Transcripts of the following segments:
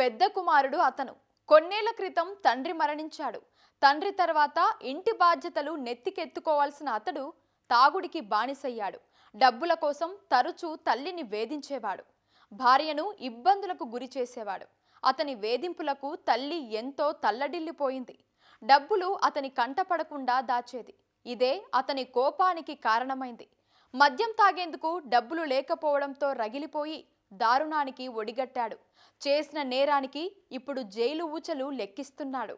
పెద్ద కుమారుడు అతను. కొన్నేళ్ల క్రితం తండ్రి మరణించాడు. తండ్రి తర్వాత ఇంటి బాధ్యతలు నెత్తికెత్తుకోవాల్సిన అతడు తాగుడికి బానిసయ్యాడు. డబ్బుల కోసం తరచూ తల్లిని వేధించేవాడు. భార్యను ఇబ్బందులకు గురి చేసేవాడు. అతని వేధింపులకు తల్లి ఎంతో తల్లడిల్లిపోయింది. డబ్బులు అతని కంటపడకుండా దాచేది. ఇదే అతని కోపానికి కారణమైంది. మద్యం తాగేందుకు డబ్బులు లేకపోవడంతో రగిలిపోయి దారుణానికి ఒడిగట్టాడు. చేసిన నేరానికి ఇప్పుడు జైలు ఊచలు లెక్కిస్తున్నాడు.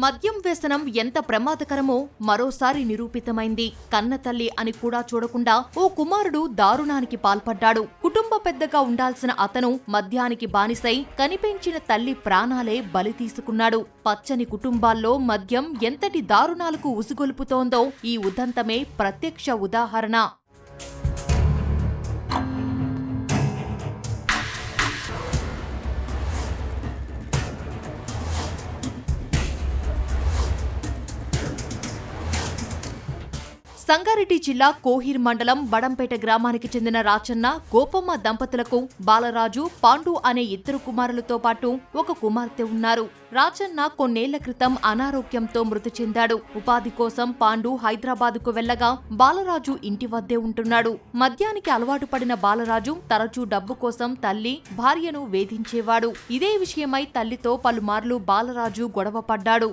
మద్యం వ్యసనం ఎంత ప్రమాదకరమో మరోసారి నిరూపితమైంది. కన్నతల్లి అని కూడా చూడకుండా ఓ కుమారుడు దారుణానికి పాల్పడ్డాడు. కుటుంబ పెద్దగా ఉండాల్సిన అతను మద్యానికి బానిసై కనిపించిన తల్లి ప్రాణాలే బలి తీసుకున్నాడు. పచ్చని కుటుంబాల్లో మద్యం ఎంతటి దారుణాలకు ఉసిగొల్పుతోందో ఈ ఉదంతమే ప్రత్యక్ష ఉదాహరణ. సంగారెడ్డి జిల్లా కోహీర్ మండలం బడంపేట గ్రామానికి చెందిన రాచన్న, గోపమ్మ దంపతులకు బాలరాజు, పాండు అనే ఇద్దరు కుమారులతో పాటు ఒక కుమార్తె ఉన్నారు. రాచన్న కొన్నేళ్ల క్రితం అనారోగ్యంతో మృతి చెందాడు. ఉపాధి కోసం పాండు హైదరాబాదుకు వెళ్లగా బాలరాజు ఇంటి వద్దే ఉంటున్నాడు. మద్యానికి అలవాటు పడిన బాలరాజు తరచూ డబ్బు కోసం తల్లి, భార్యను వేధించేవాడు. ఇదే విషయమై తల్లితో పలుమార్లు బాలరాజు గొడవ పడ్డాడు.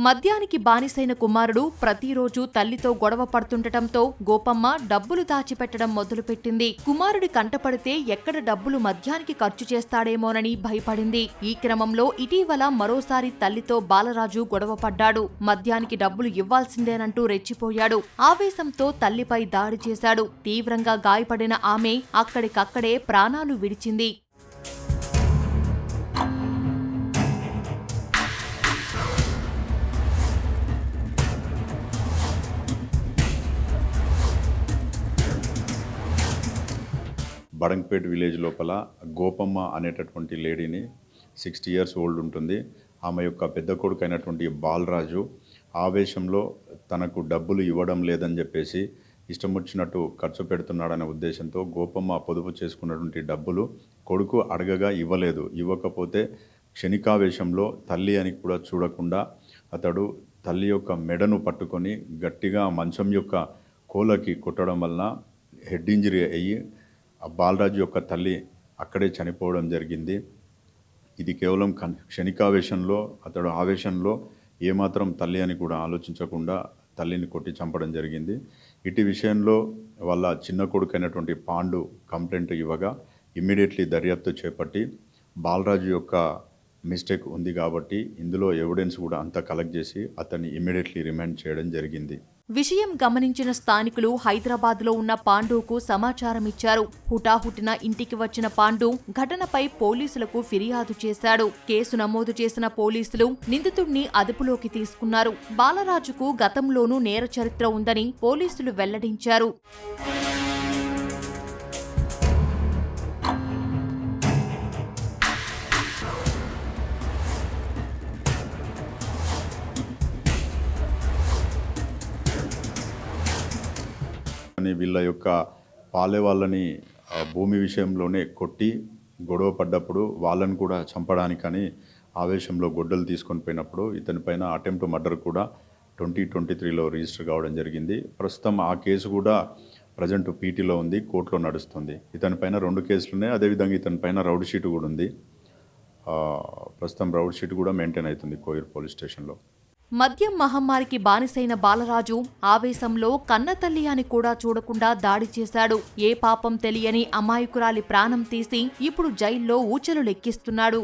మద్యానికి బానిసైన కుమారుడు ప్రతిరోజు తల్లితో గొడవ పడుతుండటంతో గోపమ్మ డబ్బులు దాచిపెట్టడం మొదలుపెట్టింది. కుమారుడి కంటపడితే ఎక్కడ డబ్బులు మద్యానికి ఖర్చు చేస్తాడేమోనని భయపడింది. ఈ క్రమంలో ఇటీవల మరోసారి తల్లితో బాలరాజు గొడవ పడ్డాడు. మద్యానికి డబ్బులు ఇవ్వాల్సిందేనంటూ రెచ్చిపోయాడు. ఆవేశంతో తల్లిపై దాడి చేశాడు. తీవ్రంగా గాయపడిన ఆమె అక్కడికక్కడే ప్రాణాలు విడిచింది. బడంపేట్ విలేజ్ లోపల గోపమ్మ అనేటటువంటి లేడీని 60 ఇయర్స్ ఓల్డ్ ఉంటుంది. ఆమె యొక్క పెద్ద కొడుకు అయినటువంటి బాలరాజు ఆవేశంలో తనకు డబ్బులు ఇవ్వడం లేదని చెప్పేసి ఇష్టం వచ్చినట్టు ఖర్చు పెడుతున్నాడనే ఉద్దేశంతో గోపమ్మ పొదుపు చేసుకున్నటువంటి డబ్బులు కొడుకు అడగగా ఇవ్వలేదు. ఇవ్వకపోతే క్షణికావేశంలో తల్లి అని కూడా చూడకుండా అతడు తల్లి యొక్క మెడను పట్టుకొని గట్టిగా మంచం యొక్క కోలకి కొట్టడం వలన హెడ్ ఇంజరీ అయ్యి బాలరాజు యొక్క తల్లి అక్కడే చనిపోవడం జరిగింది. ఇది కేవలం క్షణికావేశంలో అతడు ఆవేశంలో ఏమాత్రం తల్లి అని కూడా ఆలోచించకుండా తల్లిని కొట్టి చంపడం జరిగింది. ఇటు విషయంలో వాళ్ళ చిన్న కొడుకు అయినటువంటి పాండు కంప్లైంట్ ఇవ్వగా ఇమ్మీడియట్లీ దర్యాప్తు చేపట్టి బాలరాజు యొక్క మిస్టేక్ ఉంది కాబట్టి ఇందులో ఎవిడెన్స్ కూడా అంతా కలెక్ట్ చేసి అతన్ని ఇమ్మీడియట్లీ రిమాండ్ చేయడం జరిగింది. విషయం గమనించిన స్థానికులు హైదరాబాద్లో ఉన్న పాండుకు సమాచారం ఇచ్చారు. హుటాహుటిన ఇంటికి వచ్చిన పాండు ఘటనపై పోలీసులకు ఫిర్యాదు చేశాడు. కేసు నమోదు చేసిన పోలీసులు నిందితుడిని అదుపులోకి తీసుకున్నారు. బాలరాజుకు గతంలోనూ నేర చరిత్ర ఉందని పోలీసులు వెల్లడించారు. వీళ్ళ యొక్క పాలే వాళ్ళని భూమి విషయంలోనే కొట్టి గొడవ పడ్డప్పుడు వాళ్ళని కూడా చంపడానికని ఆవేశంలో గొడ్డలు తీసుకొని పోయినప్పుడు ఇతనిపైన అటెంప్ట్ మర్డర్ కూడా 2023లో రిజిస్టర్ కావడం జరిగింది. ప్రస్తుతం ఆ కేసు కూడా ప్రజెంట్ పీటీలో ఉంది, కోర్టులో నడుస్తుంది. ఇతనిపైన 2 కేసులు ఉన్నాయి. అదేవిధంగా ఇతనిపైన రౌడ్ షీట్ కూడా ఉంది. ప్రస్తుతం రౌడ్ షీట్ కూడా మెయింటైన్ అవుతుంది కోయిర్ పోలీస్ స్టేషన్లో. మద్యం మహమ్మారికి బానిసైన బాలరాజు ఆవేశంలో కన్నతల్లి అని కూడా చూడకుండా దాడి చేశాడు. ఏ పాపం తెలియని అమాయకురాలి ప్రాణం తీసి ఇప్పుడు జైల్లో ఊచలు లెక్కిస్తున్నాడు.